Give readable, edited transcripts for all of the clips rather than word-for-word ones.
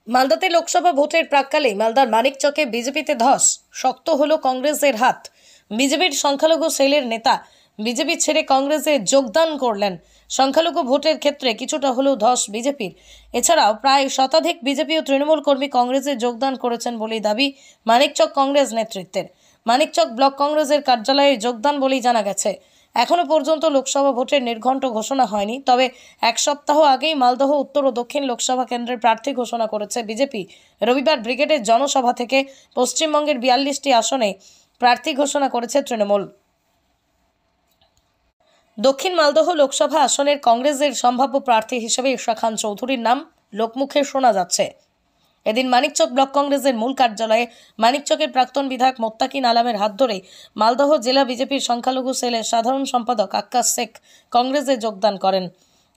মালদাতে লোকসভা ভোটের প্রাক্কালে মালদার মানিকচকে বিজেপিতে ধস, শক্ত হলো কংগ্রেসের হাত। বিজেপির সংখ্যালঘু সেলের নেতা বিজেপি ছেড়ে কংগ্রেসে যোগদান করলেন। সংখ্যালঘু ভোটের ক্ষেত্রে কিছুটা হলেও ধস বিজেপির। এছাড়াও প্রায় শতাধিক বিজেপি ও তৃণমূল কর্মী কংগ্রেসে যোগদান করেছেন বলেই দাবি মানিকচক কংগ্রেস নেতৃত্বের। মানিকচক ব্লক কংগ্রেসের কার্যালয়ে যোগদান বলেই জানা গেছে। এখনো পর্যন্ত লোকসভা ভোটের নির্ঘণ্ট ঘোষণা হয়নি, তবে এক সপ্তাহ আগেই মালদহ উত্তর ও দক্ষিণ লোকসভা কেন্দ্রের প্রার্থী ঘোষণা করেছে বিজেপি। রবিবার ব্রিগেডের জনসভা থেকে পশ্চিমবঙ্গের 42টি আসনে প্রার্থী ঘোষণা করেছে তৃণমূল। দক্ষিণ মালদহ লোকসভা আসনের কংগ্রেসের সম্ভাব্য প্রার্থী হিসেবে ঈশা খান চৌধুরীর নাম লোকমুখে শোনা যাচ্ছে। এদিন মানিকচক ব্লক কংগ্রেসের মূল কার্যালয়ে মানিকচকের প্রাক্তন বিধায়ক মোত্তাকিন আলমের হাত ধরে মালদহ জেলা বিজেপির সংখ্যালঘু সেলের সাধারণ সম্পাদক আক্কাস শেখ কংগ্রেসে যোগদান করেন।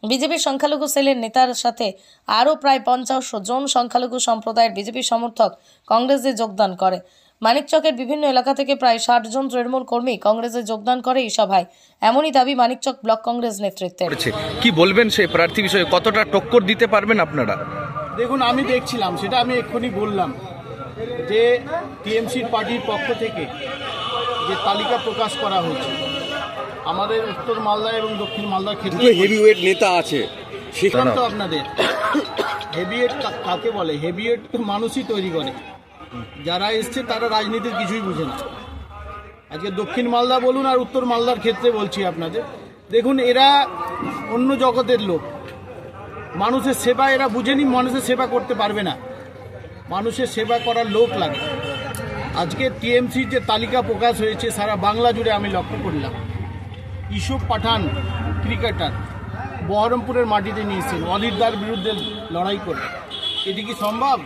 বিজেপির সংখ্যালঘু সেলের নেতার সাথে আরও প্রায় 50 জন সংখ্যালঘু সম্প্রদায়ের বিজেপি সমর্থক কংগ্রেসে যোগদান করে। মানিকচকের বিভিন্ন এলাকা থেকে প্রায় 60 জন তৃণমূল কর্মী কংগ্রেসে যোগদান করে এই সভায়। এমনই দাবি মানিকচক ব্লক কংগ্রেস নেতৃত্বের। কি বলবেন সেই প্রার্থী বিষয়ে, কতটা টক্কর দিতে পারবেন আপনারা? দেখুন, আমি দেখছিলাম, সেটা আমি এক্ষুনি বললাম যে টিএমসির পার্টির পক্ষ থেকে যে তালিকা প্রকাশ করা হয়েছে, আমাদের উত্তর মালদা এবং দক্ষিণ মালদার ক্ষেত্রে হেভিওয়েট নেতা আছে। সেখানে তো আপনাদের হেভিওয়েট কাকে বলে? হেভিওয়েট তো মানুষই তৈরি করে। যারা এসছে তারা রাজনীতির কিছুই বুঝে না। আজকে দক্ষিণ মালদা বলুন আর উত্তর মালদার ক্ষেত্রে বলছি আপনাদের, দেখুন এরা অন্য জগতের লোক। মানুষের সেবা এরা বুঝেনি, মানুষের সেবা করতে পারবে না। মানুষের সেবা করার লোক লাগে। আজকে টিএমসির যে তালিকা প্রকাশ হয়েছে সারা বাংলা জুড়ে আমি লক্ষ্য করলাম। ইউসুফ পাঠান ক্রিকেটার বহরমপুরের মাটিতে নিয়েছেন অলিদার বিরুদ্ধে লড়াই করে। এটি কি সম্ভব?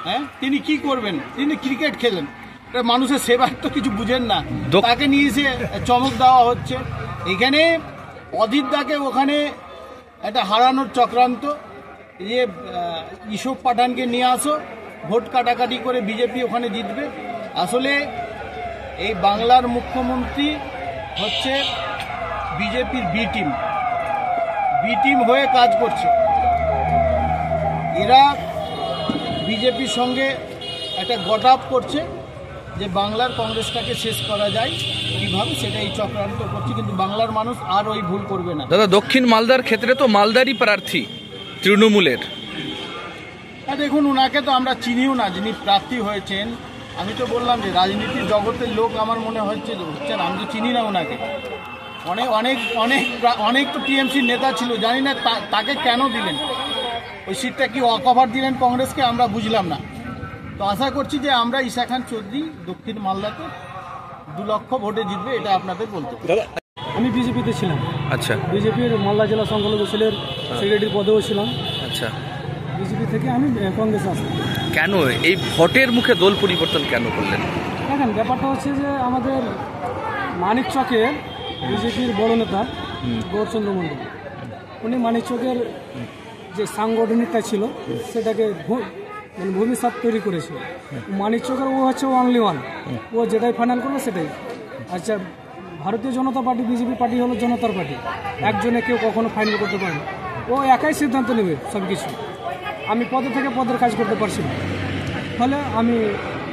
হ্যাঁ, তিনি কি করবেন? তিনি ক্রিকেট খেলেন। মানুষের সেবার তো কিছু বুঝেন না, তাকে নিয়ে এসে চমক দেওয়া হচ্ছে। এখানে অদিতদাকে ওখানে একটা হারানোর চক্রান্ত, যে ইউসুফ পাঠানকে নিয়ে আসো, ভোট কাটাকাটি করে বিজেপি ওখানে জিতবে। আসলে এই বাংলার মুখ্যমন্ত্রী হচ্ছে বিজেপির বি টিম হয়ে কাজ করছে। এরা বিজেপির সঙ্গে একটা গট আপ করছে যে বাংলার কংগ্রেসটাকে শেষ করা যায় কিভাবে, সেটা এই চক্রান্ত করছে। কিন্তু বাংলার মানুষ আর ওই ভুল করবে না। দাদা, দক্ষিণ মালদার ক্ষেত্রে তো মালদারই প্রার্থী তৃণমূলের। হ্যাঁ, দেখুন ওনাকে তো আমরা চিনিও না, যিনি প্রার্থী হয়েছেন। আমি তো বললাম যে রাজনীতির জগতের লোক আমার মনে হচ্ছেন, আমি তো চিনি না ওনাকে। অনেক অনেক অনেক অনেক তো টিএমসির নেতা ছিল, জানি না তাকে কেন দিলেন ওই সিটটা, কি অকভার দিলেন কংগ্রেসকে, আমরা বুঝলাম না। তো আশা করছি যে আমরা ঈশা খান চৌধুরী দক্ষিণ মালদাতে 2 লক্ষ ভোটে জিতবে, এটা আপনাদের বলতে। আমি বিজেপিতে ছিলাম। আচ্ছা। বিজেপির মালদা জেলা সংখ্যালঘু সেলের সেক্রেটারি পদেও ছিলাম। আচ্ছা। বিজেপি থেকে আমি কংগ্রেসে আসলাম। কেন এই ভোটের মুখে দল পরিবর্তন কেন করলেন? দেখেন, ব্যাপারটা হচ্ছে যে আমাদের মানিকচকের বিজেপির বড় নেতা গৌরচন্দ্র মণ্ডল, উনি মানিকচকের যে সাংগঠনিকটা ছিল সেটাকে ভূমিসাৎ তৈরি করেছিল। মানিকচকের ও হচ্ছে অনলি ওয়ান, ও যেটাই ফাইনাল করবে সেটাই। আচ্ছা, ভারতীয় জনতা পার্টি বিজেপি পার্টি হলো জনতার পার্টি, একজনে কেউ কখনো ফাইনাল করতে পারে না। ও একাই সিদ্ধান্ত নেবে সব কিছু। আমি পদে থেকে পদের কাজ করতে পারছি না, ফলে আমি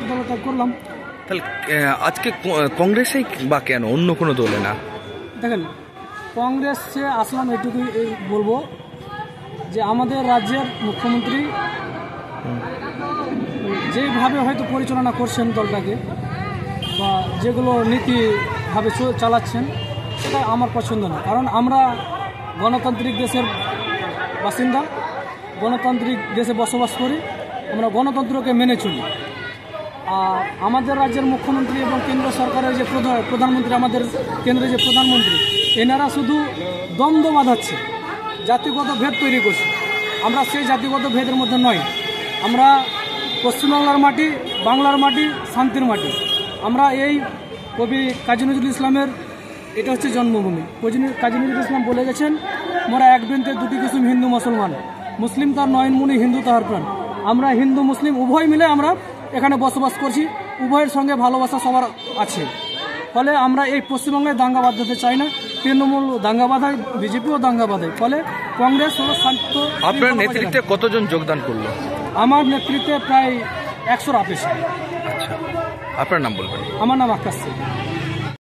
দলত্যাগ করলাম। তাহলে আজকে কংগ্রেসেই বা কেন, অন্য কোনো দলে না? দেখেন, কংগ্রেসে আসলাম এটুকুই বলবো যে আমাদের রাজ্যের মুখ্যমন্ত্রী যেভাবে হয়তো পরিচালনা করছেন দলটাকে, বা যেগুলো নীতিভাবে চালাচ্ছেন, সেটা আমার পছন্দ না। কারণ আমরা গণতান্ত্রিক দেশের বাসিন্দা, গণতান্ত্রিক দেশে বসবাস করি, আমরা গণতন্ত্রকে মেনে চলি। আর আমাদের রাজ্যের মুখ্যমন্ত্রী এবং কেন্দ্র সরকারের যে প্রধানমন্ত্রী, আমাদের কেন্দ্রের যে প্রধানমন্ত্রী, এনারা শুধু দ্বন্দ্ব বাঁধাচ্ছে, জাতিগত ভেদ তৈরি করছে। আমরা সেই জাতিগত ভেদের মধ্যে নয়। আমরা পশ্চিমবাংলার মাটি, বাংলার মাটি, শান্তির মাটি। আমরা এই কবি কাজী নজরুল ইসলামের এটা হচ্ছে জন্মভূমি। কাজী নজরুল ইসলাম বলে গেছেন, মোরা এক বৃন্তে 2টি কুসুম হিন্দু মুসলমান, মুসলিম তার নয়নমণি, হিন্দু তাহার প্রাণ। আমরা হিন্দু মুসলিম উভয় মিলে আমরা এখানে বসবাস করছি, উভয়ের সঙ্গে ভালোবাসা সবার আছে। ফলে আমরা এই পশ্চিমবঙ্গে দাঙ্গা বাঁধাতে চাই না। তৃণমূল দাঙ্গা বাঁধায়, বিজেপিও দাঙ্গা বাঁধায়। ফলে কংগ্রেস হলো শান্ত। আপনার নেতৃত্বে কতজন যোগদান করলো? আমার নেতৃত্বে প্রায় 100-র আপিস। আচ্ছা, আপনার নাম বলবেন? আমার নাম আকাশ সিং।